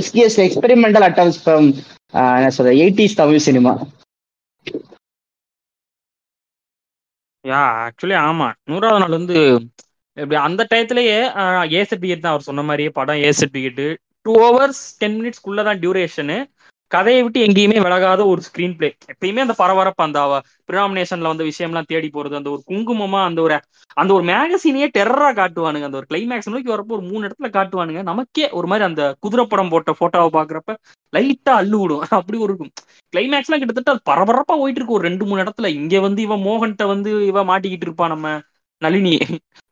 riskiest experimental attempts from என்ன சொல்ற 80s தமிழ் சினிமா. ஆக்சுவலி ஆமா, 100வது நாள் வந்து இப்படி அந்த டயத்துலயே ஏ சர்டிஃபிகேட் தான் அவர் சொன்ன மாதிரியே படம். ஏ சர்டிஃபிகேட் 2 hours 10 minutes தான் டியூரேஷனு. கதையை விட்டு எங்கேயுமே விலகாத ஒரு ஸ்கிரீன் பிளே. எப்பயுமே அந்த பரபரப்பு, அந்த பிரினாமினேஷன்ல வந்து விஷயம்லாம் தேடி போறது, அந்த ஒரு குங்குமமா அந்த ஒரு மேகசினையே டெரரா காட்டுவானுங்க. அந்த ஒரு கிளைமேக்ஸ் நோக்கி வரப்போ ஒரு 3 இடத்துல காட்டுவானுங்க. நமக்கே ஒரு மாதிரி அந்த குதிரைப்படம் போட்ட போட்டோவை பாக்குறப்ப லைட்டா அள்ளு விடும். அப்படி ஒரு கிளைமேக்ஸ் எல்லாம் கிட்டத்தட்ட அது பரபரப்பா போயிட்டு இருக்கு ஒரு 2-3 இடத்துல. இங்க வந்து இவன் மோகன்ட்ட வந்து மாட்டிக்கிட்டு இருப்பான், நம்ம நளினி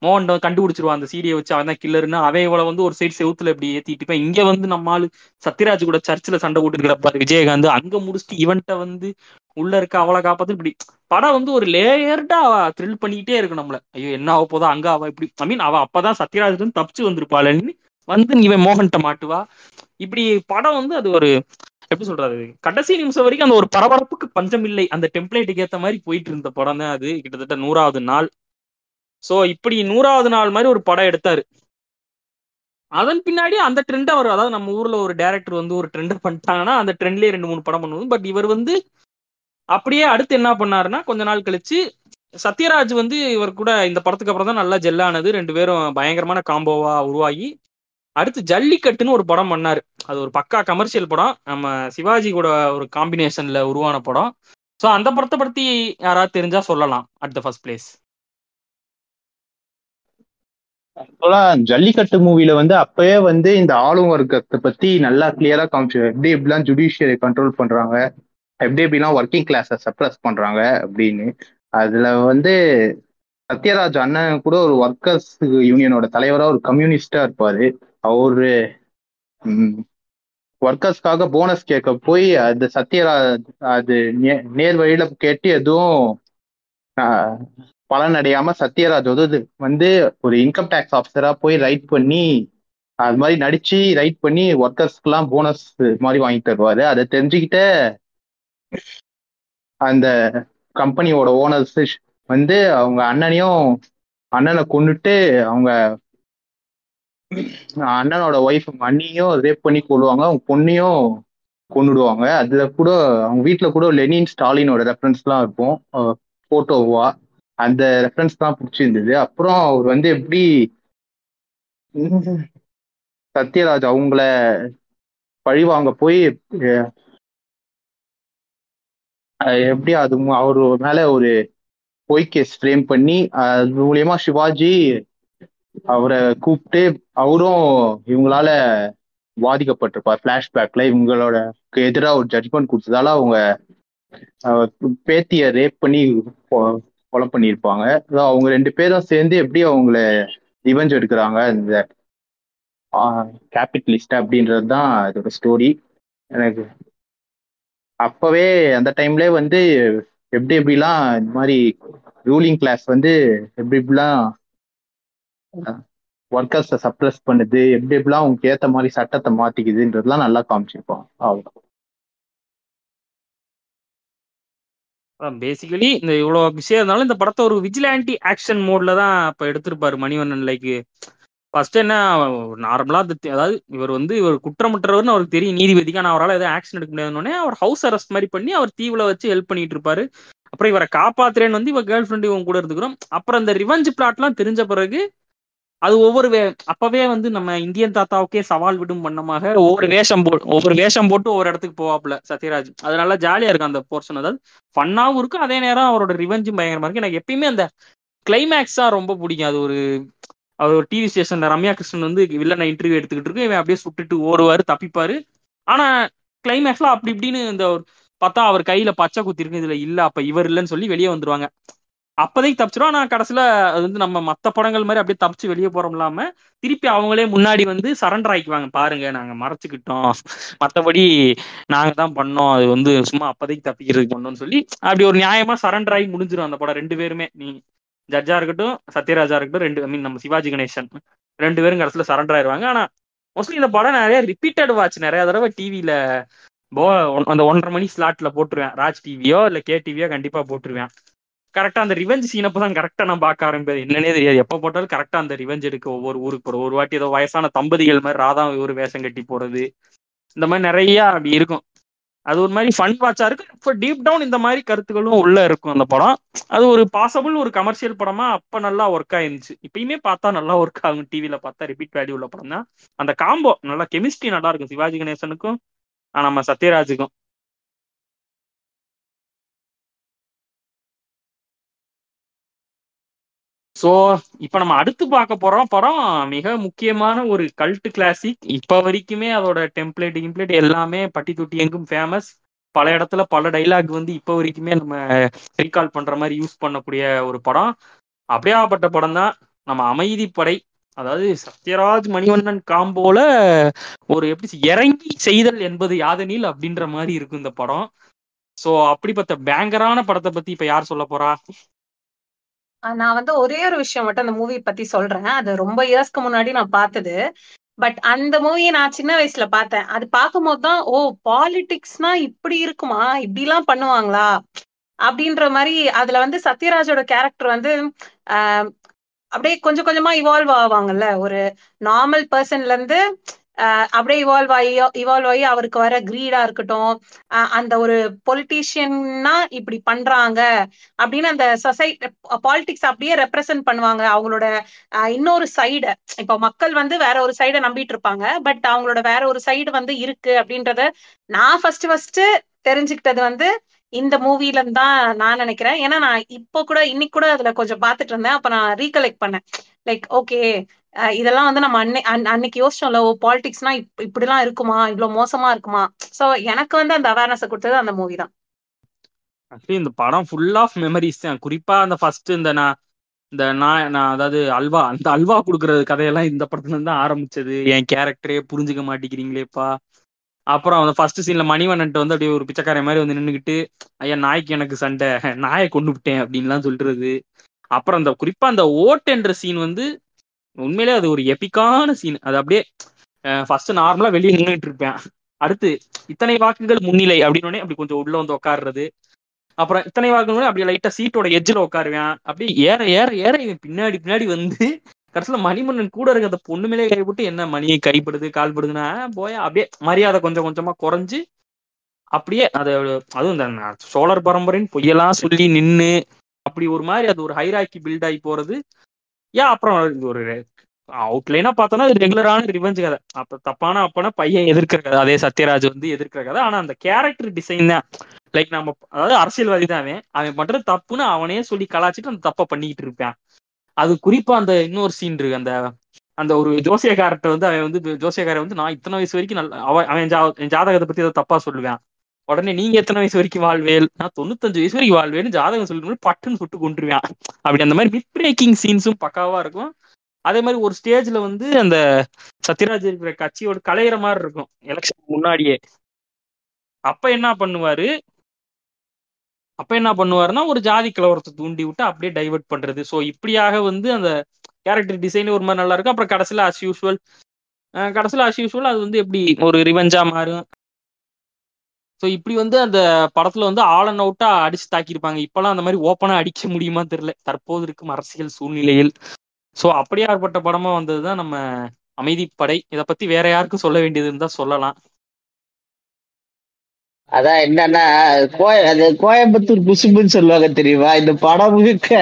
மோகன் கண்டுபிடிச்சிருவான் அந்த சீடியை வச்சு அவன் தான் கில்லர்னு. அவன் இவளை வந்து ஒரு சைடு செவுத்துல இப்படி ஏத்திட்டு இருப்பான். இங்க வந்து நம்ம ஆளு சத்யராஜ் கூட சர்ச்சில் சண்டை போட்டு இருக்கிறப்பாரு விஜயகாந்த். அங்க முடிச்சுட்டு இவன்ட்ட வந்து உள்ள இருக்க அவளை காப்பாத்து. இப்படி படம் வந்து ஒரு லேயர்டா த்ரில் பண்ணிக்கிட்டே இருக்கு நம்மள. ஐயோ என்ன ஆக போதா, அங்க அவ இப்படி அவ அப்பதான் சத்யராஜ் வந்து தப்பிச்சு வந்திருப்பாளன்னு வந்து இவன் மோகன்ட்ட மாட்டுவா. இப்படி படம் வந்து அது ஒரு எப்படி சொல்றது, கடைசி நிமிஷம் வரைக்கும் அந்த ஒரு பரபரப்புக்கு பஞ்சம் இல்லை. அந்த டெம்ப்ளேட்டுக்கு ஏத்த மாதிரி போயிட்டு இருந்த படம் தான் அது. கிட்டத்தட்ட 100வது நாள். சோ இப்படி 100வது நாள் மாதிரி ஒரு படம் எடுத்தாரு. அதன் பின்னாடி அந்த ட்ரெண்ட் அவர், அதாவது நம்ம ஊர்ல ஒரு டைரக்டர் வந்து ஒரு ட்ரெண்ட் பண்ணிட்டாங்கன்னா அந்த ட்ரெண்ட்லயே 2-3 படம் பண்ணுவோம். பட் இவர் வந்து அப்படியே அடுத்து என்ன பண்ணாருன்னா, கொஞ்ச நாள் கழிச்சு சத்யராஜ் வந்து இவர் கூட இந்த படத்துக்கு அப்புறம் தான் நல்லா ஜெல்லானது. 2 பேரும் பயங்கரமான காம்போவா உருவாகி அடுத்து ஜல்லிக்கட்டுன்னு ஒரு படம் பண்ணாரு. அது ஒரு பக்கா கமர்ஷியல் படம், நம்ம சிவாஜி கூட ஒரு காம்பினேஷன்ல உருவான படம். சோ அந்த படத்தை பத்தி யாராவது தெரிஞ்சா சொல்லலாம் at the first place. Jallikattu மூவில வந்து அப்பவே வந்து இந்த ஆளும் வர்க்கத்தை பத்தி நல்லா கிளியரா காமிச்சு, எப்படி எப்படிலாம் ஜுடிஷியரை கண்ட்ரோல் பண்றாங்க, எப்படி எப்படிலாம் ஒர்க்கிங் கிளாஸை சப்ரஸ் பண்றாங்க அப்படின்னு. அதுல வந்து சத்யராஜ் அண்ணன் கூட ஒரு ஒர்க்கர்ஸ் யூனியனோட தலைவரா ஒரு கம்யூனிஸ்டா இருப்பாரு. அவரு ஒர்க்கர்ஸ்க்காக போனஸ் கேட்க போய் அது சத்யராஜ் அது நேர் வழியில கேட்டு எதுவும் பலனடையாம சத்யராஜ் வந்து ஒரு இன்கம் டேக்ஸ் ஆஃபீஸரா போய் ரைட் பண்ணி அது மாதிரி நடிச்சு ரைட் பண்ணி ஒர்க்கர்ஸ்க்கு எல்லாம் போனஸ் மாதிரி வாங்கி தருவாரு. அதை தெரிஞ்சுக்கிட்ட அந்த கம்பெனியோட ஓனர்ஸ் வந்து அவங்க அண்ணனை கொண்டுட்டு அவங்க அண்ணனோட ஒய்ஃப் அண்ணியும் ரேப் பண்ணி கொள்ளுவாங்க, அவங்க பொண்ணையும் கொண்டுடுவாங்க. அதுல கூட அவங்க வீட்டுல கூட லெனின் ஸ்டாலினோட ரெஃபரன்ஸ் எல்லாம் இருக்கும் போட்டோவா. அந்த ரெஃபரன்ஸ் தான் பிடிச்சிருந்தது. அப்புறம் அவர் வந்து எப்படி சத்யராஜ் அவங்கள பழிவாங்க போய் எப்படி அது அவரு மேல ஒரு பொய் கேஸ் ஃப்ரேம் பண்ணி அது மூலியமா சிவாஜி அவரை கூப்பிட்டு அவரும் இவங்களால பாதிக்கப்பட்டிருப்பார். பிளாஷ்பேக்ல இவங்களோட எதிராக ஒரு ஜட்ஜ்மெண்ட் கொடுத்ததால அவங்க பேத்திய ரேப் பண்ணி கொலை பண்ணியிருப்பாங்க. அவங்க 2 பேரும் சேர்ந்து எப்படி அவங்கள ரிவெஞ்ச் எடுக்கிறாங்க இந்த கேபிட்டலிஸ்ட் அப்படின்றது தான் இதோட ஸ்டோரி. எனக்கு அப்பவே அந்த டைம்ல வந்து எப்படி எப்படிலாம் இந்த மாதிரி ரூலிங் கிளாஸ் வந்து எப்படி எப்படிலாம் ஒர்க்கர்ஸை சப்ரஸ் பண்ணுது, எப்படி எப்படிலாம் அவங்களுக்கு ஏற்ற மாதிரி சட்டத்தை மாத்திக்குதுன்றதுலாம் நல்லா காமிச்சிருப்பான். அவ்வளோ பேசிக்கலி இந்த இவ்வளவு விஷயம் இருந்தாலும் இந்த படத்தை ஒரு விஜிலாண்டி ஆக்ஷன் மோட்ல தான் இப்ப எடுத்திருப்பாரு மணிவண்ணன். லைக் ஃபர்ஸ்ட் என்ன நார்மலா அதாவது இவர் குற்றமற்றவர்னு அவருக்கு தெரியும் நீதிபதிக்கு, ஆனா அவரால் எதுவும் ஆக்ஷன் எடுக்க முடியாதுன்னே அவர் ஹவுஸ் அரெஸ்ட் மாதிரி பண்ணி அவர் தீவுல வச்சு ஹெல்ப் பண்ணிட்டு இருப்பாரு. அப்புறம் இவரை காப்பாத்துறேன்னு வந்து இவர் கேர்ள் ஃப்ரெண்டு இவங்க கூட இருந்துக்கிறோம். அப்புறம் இந்த ரிவெஞ்ச் பிளாட்லாம் தெரிஞ்ச பிறகு அது அப்பவே வந்து நம்ம இந்தியன் தாத்தாவுக்கே சவால் விடும் வண்ணமாக ஒவ்வொரு வேஷம் போட்டு ஒவ்வொரு இடத்துக்கு போவாப்புல சத்யராஜ். அது நல்லா ஜாலியா இருக்கும் அந்த போர்ஷன். அதாவது ஃபன்னாவும் இருக்கும், அதே நேரம் அவரோட ரிவெஞ்சும் பயங்கரமா இருக்கு. எனக்கு எப்பயுமே அந்த கிளைமேக்ஸ் தான் ரொம்ப பிடிக்கும். அது அவர் ஒரு டிவி ஸ்டேஷன்ல ரம்யா கிருஷ்ணன் வந்து வில்லனை இன்டர்வியூ எடுத்துக்கிட்டு இருக்கு, இவன் அப்படியே சுட்டுட்டு ஓடுவாரு, தப்பிப்பாரு. ஆனா கிளைமேக்ஸ்ல அப்படி இப்படின்னு இந்த பார்த்தா அவர் கையில பச்சை குத்தி இருக்கு, இதுல இல்ல அப்ப இவர் இல்லைன்னு சொல்லி வெளியே வந்துருவாங்க. அப்பதைக்கு தப்பிச்சிடும். ஆனா கடைசியில அது வந்து நம்ம மத்த படங்கள் மாதிரி அப்படியே தப்பிச்சு வெளியே போறோம் இல்லாம திருப்பி அவங்களே முன்னாடி வந்து சரண்டர் ஆயிக்குவாங்க. பாருங்க நாங்க மறைச்சுக்கிட்டோம், மத்தபடி நாங்க தான் பண்ணோம், அது வந்து சும்மா அப்பதைக்கு தப்பிக்கிறதுக்கு பண்ணோம்னு சொல்லி அப்படி ஒரு நியாயமா சரண்டர் ஆகி முடிஞ்சிடும் அந்த படம். 2 பேருமே, நீ ஜட்ஜா இருக்கட்டும் சத்யராஜா இருக்கட்டும், நம்ம சிவாஜி கணேசன் 2 பேரும் கடைசியில சரண்டர் ஆயிருவாங்க. ஆனா மோஸ்ட்லி இந்த படம் நிறைய ரிப்பீட்டட் வாட்ச், நிறைய தடவை டிவியில அந்த 1:30 மணி ஸ்லாட்ல போட்டுருவேன். ராஜ் டிவியோ இல்ல கே டிவியோ கண்டிப்பா போட்டுருவேன். கரெக்டா அந்த ரிவெஞ்ச் சீனப்போ தான் கரெக்டா நான் பார்க்க ஆரம்பிப்பது. என்னன்னே தெரியாது, எப்போ போட்டாலும் கரெக்டா அந்த ரிவெஞ்ச் எடுக்க ஒவ்வொரு ஊருக்கு போற ஒரு வாட்டி ஏதோ வயசான தம்பதிகள் மாதிரி ராதா ஒரு வேஷம் கட்டி போறது, இந்த மாதிரி நிறைய அப்படி இருக்கும். அது ஒரு மாதிரி ஃபன் வாட்சா இருக்கு. இப்போ டீப் டவுன் இந்த மாதிரி கருத்துக்களும் உள்ள இருக்கும் அந்த படம். அது ஒரு பாசபிள் ஒரு கமர்ஷியல் படமா அப்ப நல்லா ஒர்க் ஆயிருந்துச்சு. இப்பயுமே பார்த்தா நல்லா ஒர்க் ஆகும். டிவியில பார்த்தா ரிப்பீட் வேல்யூ உள்ள படம் தான். அந்த காம்போ நல்லா கெமிஸ்ட்ரி நல்லா இருக்கும் சிவாஜி கணேசனுக்கும் நம்ம சத்யராஜுக்கும். ஸோ இப்போ நம்ம அடுத்து பார்க்க போறோம் படம் மிக முக்கியமான ஒரு கல்ட் கிளாசிக். இப்போ வரைக்குமே அதோட டெம்ப்ளேட் எல்லாமே பட்டி தொட்டி எங்கும் ஃபேமஸ். பல இடத்துல பல டைலாக் வந்து இப்போ வரைக்குமே நம்ம ரீகால் பண்ற மாதிரி யூஸ் பண்ணக்கூடிய ஒரு படம். அப்படியாப்பட்ட படம் தான் நம்ம அமைதிப்படை. அதாவது சத்யராஜ் மணிவண்ணன் காம்போல ஒரு எப்படி இறங்கி செய்தல் என்பது யாதெனில் அப்படின்ற மாதிரி இருக்கும் இந்த படம். ஸோ அப்படிப்பட்ட பேங்கரான படத்தை பத்தி இப்ப யார் சொல்ல போறா? நான் வந்து ஒரே ஒரு விஷயம் மட்டும் அந்த மூவி பத்தி சொல்றேன். அது ரொம்ப இயர்ஸ்க்கு முன்னாடி நான் பார்த்தது. பட் அந்த மூவியை நான் சின்ன வயசுல பார்த்தேன். அது பார்க்கும்போது தான், ஓ பாலிடிக்ஸ்னா இப்படி இருக்குமா, இப்படி எல்லாம் பண்ணுவாங்களா அப்படின்ற மாதிரி. அதுல வந்து சத்யராஜோட கேரக்டர் வந்து ஆஹ் அப்படியே கொஞ்சம் கொஞ்சமா இவால்வ் ஆவாங்கல்ல. ஒரு நார்மல் பர்சன்ல இருந்து அப்படியே இவால்வ் ஆகி அவருக்கு வர கிரீடா இருக்கட்டும், அந்த ஒரு பொலிட்டீஷியன்னா இப்படி பண்றாங்க அப்படின்னு அந்த சொசைட்டி பாலிடிக்ஸ் அப்படியே ரெப்ரசென்ட் பண்ணுவாங்க. அவங்களோட இன்னொரு சைடு, இப்போ மக்கள் வந்து வேற ஒரு சைடை நம்பிட்டு இருப்பாங்க, பட் அவங்களோட வேற ஒரு சைடு வந்து இருக்கு அப்படின்றத நான் ஃபர்ஸ்ட் தெரிஞ்சுக்கிட்டது வந்து இந்த மூவில தான் நான் நினைக்கிறேன். ஏன்னா நான் இப்போ கூட இன்னைக்கு கூட அதுல கொஞ்சம் பார்த்துட்டு இருந்தேன். அப்ப நான் ரீகலெக்ட் பண்ணேன், லைக் ஓகே இதெல்லாம் வந்து நம்ம அன்னைக்கு யோசிச்சோம்ல, ஓ பாலிடிக்ஸ்னா இப்படிலாம் இருக்குமா, இவ்வளவு மோசமா இருக்குமா. சோ எனக்கு வந்து அந்த அவேர்னஸ் கொடுத்தது அந்த மூவி தான். ஆக்சுவலி இந்த படம் ஃபுல் ஆஃப் மெமரிஸ் தான். குறிப்பா அந்த ஃபர்ஸ்ட் நான் அதாவது அந்த அல்வா கொடுக்கறது கதையெல்லாம் இந்த படத்துல இருந்து தான் ஆரம்பிச்சது. என் கேரக்டரே புரிஞ்சுக்க மாட்டேங்கிறீங்களேப்பா. அப்புறம் அந்த ஃபர்ஸ்ட் சீன்ல மணிவண்ணன்ட்டு வந்து அப்படியே ஒரு பிச்சைக்கார மாதிரி வந்து நின்றுக்கிட்டு, ஐயா நாய்க்கு எனக்கு சண்டை, நாயை கொண்டு விட்டேன் அப்படின்லாம் சொல்றது. அப்புறம் அந்த குறிப்பா அந்த ஓட்டுன்ற சீன் வந்து உண்மையிலே அது ஒரு எபிக்கான சீன். அது அப்படியே ஃபர்ஸ்ட் நார்மலா வெளியே நின்றுட்டு இருப்பேன், அடுத்து இத்தனை வாக்குகள் முன்னிலை அப்படின்னு அப்படி கொஞ்சம் உள்ள வந்து உட்காடுறது, அப்புறம் இத்தனை வாக்குகள் அப்படியே லைட்டா சீட்டோட எட்ஜில் உட்காருவேன், அப்படியே ஏற ஏற ஏற இவன் பின்னாடி வந்து கடைசியில மணிமன்னன் கூட இருக்க அந்த பொண்ணு மேலே கைப்பட்டு என்ன மணியை கைப்படுது கால்படுதுன்னா போயா அப்படியே மரியாதை கொஞ்சம் கொஞ்சமா குறைஞ்சு அப்படியே அதுவும் இந்த சோழர் பரம்பரைன்னு பொய்யெல்லாம் சொல்லி நின்று அப்படி ஒரு மாதிரி அது ஒரு ஹைராக்கி பில்ட் ஆகி போறது. அப்புறம் ஒரு அவுட்லைனா பார்த்தோம்னா அது ரெகுலரான ரிவெஞ்ச் கதை. அப்ப தப்பான அப்பனா பையன் எதிர்க்கிற கதை, அதே சத்யராஜ் வந்து எதிர்க்கிற கதை. ஆனா அந்த கேரக்டர் டிசைன் தான் லைக் நம்ம அதாவது அரசியல்வாதி தான், அவன் பண்றது தப்புன்னு அவனே சொல்லி கலாச்சிட்டு அந்த தப்பை பண்ணிக்கிட்டு இருப்பான். அது குறிப்பா அந்த இன்னொரு சீன் இருக்கு, அந்த ஒரு ஜோசியக்காரத்தை வந்து அவன் வந்து ஜோசியக்காரன் வந்து நான் இத்தனை வயசு வரைக்கும் அவன் ஜாதகத்தை பத்தி ஏதோ தப்பா சொல்லுவேன். உடனே நீங்க எத்தனை வயசு வரைக்கும் வாழ்வேல், நான் 95 வயசு வரைக்கும் வாழ்வேன்னு ஜாதகம் சொல்லிட்டு பட்டுன்னு சுட்டு கொண்டுருவேன். அப்படி அந்த மாதிரி மிட் பிரேக்கிங் சீன்ஸும் பக்காவா இருக்கும். அதே மாதிரி ஒரு ஸ்டேஜ்ல வந்து அந்த சத்யராஜ் இருக்கிற கட்சியோட கலையிற மாதிரி இருக்கும் எலெக்ஷன் முன்னாடியே. அப்ப என்ன பண்ணுவாருன்னா ஒரு ஜாதி கலவரத்தை தூண்டி விட்டு அப்படியே டைவர்ட் பண்றது. ஸோ இப்படியாக வந்து அந்த கேரக்டர் டிசைன் ஒரு மாதிரி நல்லா இருக்கும். அப்புறம் கடைசியில அஸ் யூஸ்வல் அது வந்து எப்படி ஒரு ரிவெஞ்சா மாறும். ஸோ இப்படி வந்து அந்த படத்துல வந்து ஆல் அண்ட் அவுட்டா அடிச்சு தாக்கியிருப்பாங்க. இப்பெல்லாம் அந்த மாதிரி ஓப்பனா அடிக்க முடியுமா தெரியல தற்போது இருக்கும் அரசியல் சூழ்நிலையில். ஸோ அப்படியாற்பட்ட படமா வந்ததுதான் நம்ம அமைதிப்படை. இதை பத்தி வேற யாருக்கும் சொல்ல வேண்டியதுன்னு தான் சொல்லலாம். அதான் என்னன்னா அது கோயம்புத்தூர் குசும்புன்னு சொல்லுவாங்க தெரியுமா. இந்த படம் முழுக்க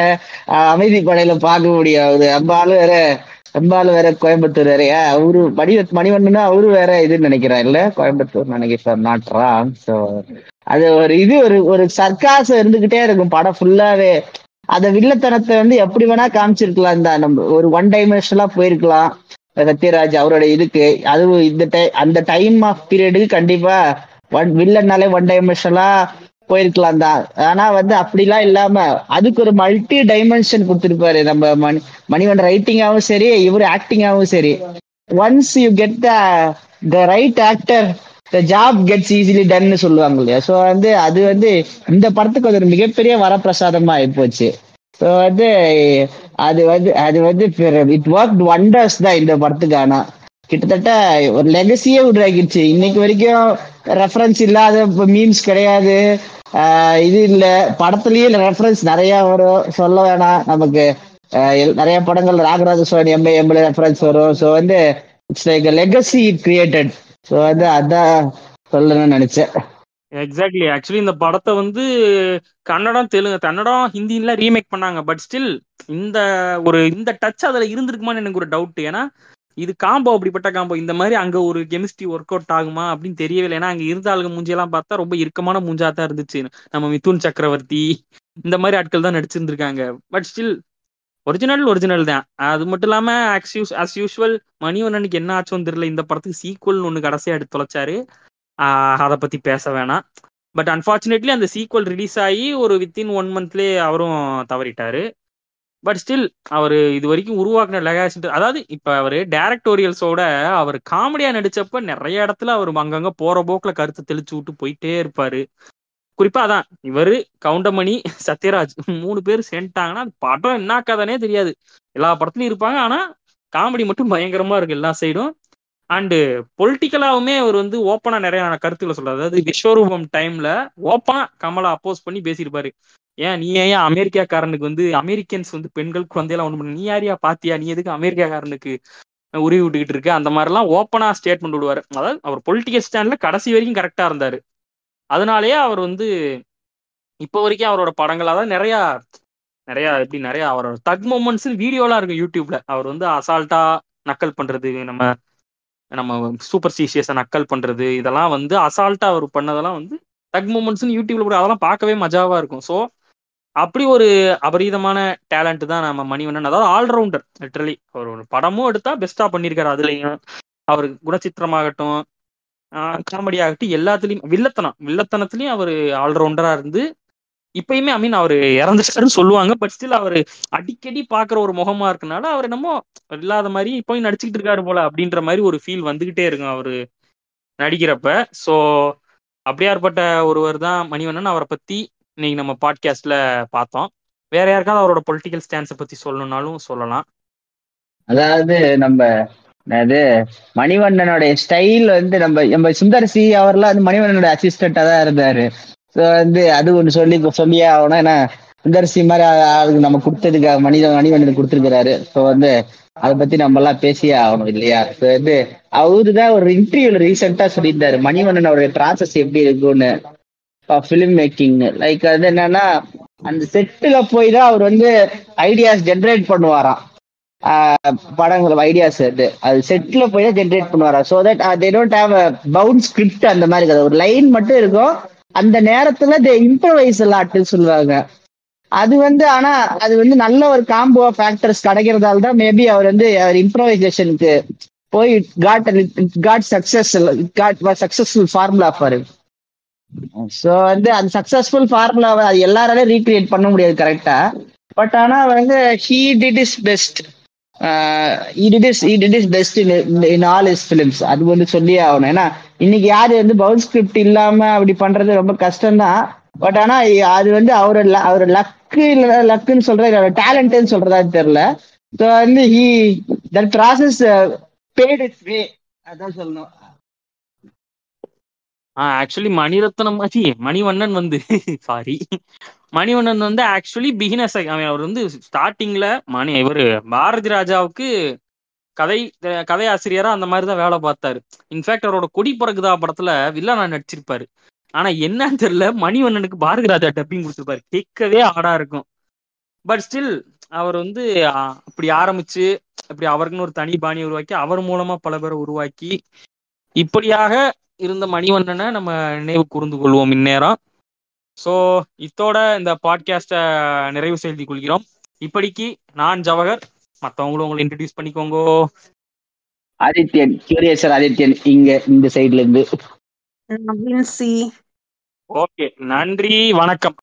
அமைதிப்படையில பார்க்க முடியாது. அம்பாலு வேற கோயம்புத்தூர் வேறையா. அவரு மணிவண்ணனா அவரு வேற இதுன்னு நினைக்கிறேன் இல்ல, கோயம்புத்தூர் நினைக்கிறேன், நாட் ராங். ஸோ அது ஒரு சர்க்காசம் இருந்துகிட்டே இருக்கும் படம் ஃபுல்லாவே. அந்த வில்லத்தனத்தை வந்து எப்படி வேணா காமிச்சிருக்கலாம். இந்த நம்ம ஒரு ஒன் டைமென்ஷனலா போயிருக்கலாம் சத்யராஜ் அவரோட இதுக்கு. அதுவும் அந்த டைம் ஆஃப் பீரியடுக்கு கண்டிப்பா வில்லன்னாலே ஒன் டைமென்ஷனலா போயிருக்கலாம் தான். ஆனா வந்து அப்படிலாம் இல்லாம அதுக்கு ஒரு மல்டி டைமென்ஷன் கொடுத்துருப்பாரு நம்ம மணிவண்ணன். ரைட்டிங்காவும் சரி, இவரு ஆக்டிங்காவும் சரி. Once you get the right actor, the job gets easily டன்னு சொல்லுவாங்க இல்லையா. ஸோ வந்து அது வந்து இந்த படத்துக்கு ஒரு மிகப்பெரிய வரப்பிரசாதமா ஆயிப்போச்சு. ஸோ வந்து அது வந்து இட் ஒர்க் ஒண்டர்ஸ் தான் இந்த படத்துக்கு. ஆனா கிட்டத்தட்ட ஒரு லெகசியே உருவாக்கிடுச்சு. இன்னைக்கு வரைக்கும் ரெஃபரன்ஸ் இல்லாத மீம்ஸ் கிடையாது. இது இல்ல படத்துலயே ரெஃபரன்ஸ் நிறைய வரும், சொல்ல வேணாம் நமக்கு. நிறைய படங்கள் ராகராஜ சோழன் எம்ஏ ரெஃபரன்ஸ் வரும். ஸோ வந்து it's like legacy created. So வந்து அதான் சொல்லணும்னு நினைச்சேன். எக்ஸாக்ட்லி. ஆக்சுவலி இந்த படத்தை வந்து கன்னடம், தெலுங்கு, கன்னடம், ஹிந்தில ரீமேக் பண்ணாங்க. பட் ஸ்டில் இந்த டச் அதுல இருந்திருக்குமான்னு எனக்கு ஒரு டவுட். ஏன்னா இது காம்போ, அப்படிப்பட்ட காம்போ. இந்த மாதிரி அங்க ஒரு கெமிஸ்ட்ரி ஒர்க் அவுட் ஆகுமா அப்படின்னு தெரியவே இல்லை. ஏன்னா அங்க இருந்த ஆளுங்க மூஞ்சியெல்லாம் பார்த்தா ரொம்ப இறுக்கமான மூஞ்சா தான் இருந்துச்சு. நம்ம மிதுன் சக்கரவர்த்தி இந்த மாதிரி ஆட்கள் தான் நடிச்சிருந்திருக்காங்க. பட் ஸ்டில் ஒரிஜினல் தான். அது மட்டும் இல்லாம ஆஸ் யூஷுவல் மணிவண்ணனுக்கு என்ன ஆச்சுன்னு தெரியல, இந்த படத்துக்கு சீக்வல்னு ஒண்ணு கடைசியா எடுத்து தொலைச்சாரு. அதை பத்தி பேச வேணாம். பட் அன்பார்ச்சுனேட்லி அந்த சீக்வல் ரிலீஸ் ஆகி ஒரு வித்தின் 1 monthலேயே அவரும் தவறிட்டாரு. பட் ஸ்டில் அவர் இது வரைக்கும் உருவாக்குன லெகாசி, அதாவது இப்ப அவரு டைரக்டோரியல்ஸோட அவர் காமெடியா நடிச்சப்ப நிறைய இடத்துல அவர் அங்கங்க போற போக்குல கருத்து தெளிச்சு விட்டு போயிட்டே இருப்பாரு. குறிப்பா அதான் இவரு, கவுண்டமணி, சத்யராஜ் 3 பேர் சேர்ந்துட்டாங்கன்னா படம் என்ன கதைனே தெரியாது. எல்லா படத்துலயும் இருப்பாங்க, ஆனா காமெடி மட்டும் பயங்கரமா இருக்கு எல்லா சைடும். அண்டு பொலிட்டிக்கலாவுமே அவர் வந்து ஓப்பனா நிறைய கருத்துக்களை சொல்றாரு. அதாவது விஸ்வரூபம் டைம்ல ஓப்பனா கமலா அப்போஸ் பண்ணி பேசியிருப்பாரு. நீ ஏன் அமெரிக்காக்காரனுக்கு வந்து அமெரிக்கன்ஸ் வந்து பெண்கள் குழந்தையெல்லாம் ஒண்ணு பண்ண, நீ யாரையா பாத்தியா, நீ எதுக்கு அமெரிக்காக்காரனுக்கு உருவி விட்டுக்கிட்டு இருக்கு, அந்த மாதிரிலாம் ஓப்பனா ஸ்டேட்மெண்ட் விடுவாரு. அதாவது அவர் பொலிட்டிக்கல் ஸ்டாண்ட்ல கடைசி வரைக்கும் கரெக்டா இருந்தாரு. அதனாலேயே அவர் வந்து இப்போ வரைக்கும் அவரோட படங்கள், அதாவது நிறைய அவரோட தக் மூமெண்ட்ஸ் வீடியோலாம் இருக்கு யூடியூப்ல. அவர் வந்து அசால்ட்டா நக்கல் பண்றது, நம்ம சூப்பர்ஸ்டிஷியஸை நக்கல் பண்றது, இதெல்லாம் வந்து அசால்ட்டா அவர் பண்ணதெல்லாம் வந்து தக் மூமெண்ட்ஸ் யூடியூப்ல கூட அதெல்லாம் பார்க்கவே மஜாவா இருக்கும். ஸோ அப்படி ஒரு அபரீதமான டேலண்ட் தான் நம்ம மணிவண்ணன். அதாவது ஆல்ரவுண்டர் லிட்டரலி. அவர் ஒரு படமும் எடுத்தா பெஸ்டா பண்ணியிருக்காரு. அதுலயும் அவர் குணச்சித்திரமாகட்டும், காமெடி ஆகட்டும், எல்லாத்துலயும் வில்லத்தனத்திலயும் அவர் ஆல்ரவுண்டரா இருந்து இப்பயுமே அவர் இறந்துட்டாருன்னு சொல்லுவாங்க. பட் ஸ்டில் அவர் அடிக்கடி பாக்குற ஒரு முகமா இருக்கனால அவர் என்னமோ இல்லாத மாதிரி இப்பயும் நடிச்சுக்கிட்டு இருக்காரு போல அப்படின்ற மாதிரி ஒரு ஃபீல் வந்துகிட்டே இருக்கும் அவரு நடிக்கிறப்ப. ஸோ அப்படியாற்பட்ட ஒருவர் தான் மணிவண்ணன். அவரை பத்தி இன்னைக்கு நம்ம பாட்காஸ்ட்ல பார்த்தோம். வேற யாருக்காவது அவரோட பொலிட்டிக்கல் ஸ்டான்ஸை பத்தி சொல்லணும்னாலும் சொல்லலாம். அதாவது நம்ம அது மணிவண்ணனுடைய ஸ்டைல் வந்து நம்ம சுந்தர் சி அவர்லாம் வந்து மணிவண்ணனோட அசிஸ்டண்டா தான் இருந்தாரு. ஸோ வந்து அது ஒன்று சொல்லியே ஆகணும். ஏன்னா சுந்தர் சி மாதிரி ஆளுக்கு நம்ம கொடுத்ததுக்காக மணிவண்ணனுக்கு கொடுத்துருக்கிறாரு. ஸோ வந்து அதை பத்தி நம்ம எல்லாம் பேசியே ஆகணும் இல்லையா? ஸோ வந்து அவருதான் ஒரு இன்டர்வியூல ரீசெண்டா சொல்லியிருந்தாரு மணிவண்ணன் அவருடைய ப்ராசஸ் எப்படி இருக்குன்னு ஃபிலிம் மேக்கிங். லைக் அது என்னன்னா, அந்த செட்டுல போய் தான் அவர் வந்து ஐடியாஸ் ஜென்ரேட் பண்ணுவாராம். படங்கள் ஐடியாஸ் அது செட்ல போய் தான் ஜென்ரேட் பண்ணுவாரா. So that they don't have a bound script. அந்த மாதிரி இருக்காது, ஒரு லைன் மட்டும் இருக்கும். அந்த நேரத்துல தே இம்ப்ரவைஸ் லாட்னு சொல்லுவாங்க. அது வந்து ஆனா அது வந்து நல்ல ஒரு காம்போ ஆஃப் ஃபேக்டர்ஸ் கிடைக்கிறதால தான் மேபி அவர் வந்து அவர் இம்ப்ரவைசேஷனுக்கு போய் got successful formula for. So வந்து அந்த சக்சஸ்ஃபுல் ஃபார்முலாவை அது எல்லாராலையும் ரீக்ரியேட் பண்ண முடியாது கரெக்டா. பட் ஆனா வந்து he did his best in all his films. அது வந்து சொல்லியே ஆகணும். ஏன்னா இன்னைக்கு யாரு வந்து பவுல் ஸ்கிரிப்ட் இல்லாம அப்படி பண்றது ரொம்ப கஷ்டம்தான். பட் ஆனா அது வந்து அவரோட லக்குன்னு சொல்றது டேலண்ட்னு சொல்றதா தெரியல. ஸோ வந்து that process paid its way. அதான் சொல்லணும். ஆக்சுவலி மணிவண்ணன் வந்து சாரி மணிவண்ணன் வந்து ஆக்சுவலி பிகினஸ். அவர் வந்து ஸ்டார்டிங்ல இவரு பாரதி ராஜாவுக்கு கதை ஆசிரியரா அந்த மாதிரிதான் வேலை பார்த்தாரு. இன்ஃபேக்ட் அவரோட கொடி பறக்குதா படத்துல வில்லனா நடிச்சிருப்பாரு. ஆனா என்னன்னு தெரியல, மணிவண்ணனுக்கு பாரதி ராஜா டப்பிங் கொடுத்துருப்பாரு. கேட்கவே ஆடா இருக்கும். பட் ஸ்டில் அவர் வந்து அப்படி ஆரம்பிச்சு அப்படி அவருக்குன்னு ஒரு தனி பாணி உருவாக்கி அவர் மூலமா பல பேரை உருவாக்கி இப்படியாக இருந்த மணிவண்ணனை நம்ம நினைவு கூர்ந்து கொள்வோம் இந்நேரம். ஸோ இதோட இந்த பாட்காஸ்டை நிறைவு செய்து கொள்கிறோம். இப்படிக்கு நான் ஜவஹர், மற்றவங்களும் உங்களை இன்ட்ரடியூஸ் பண்ணிக்கோங்க. ஆதித்யன், கியூரியஸர் ஆதித்யன் இங்க இந்த சைட்ல இருந்து. ஓகே, நன்றி, வணக்கம்.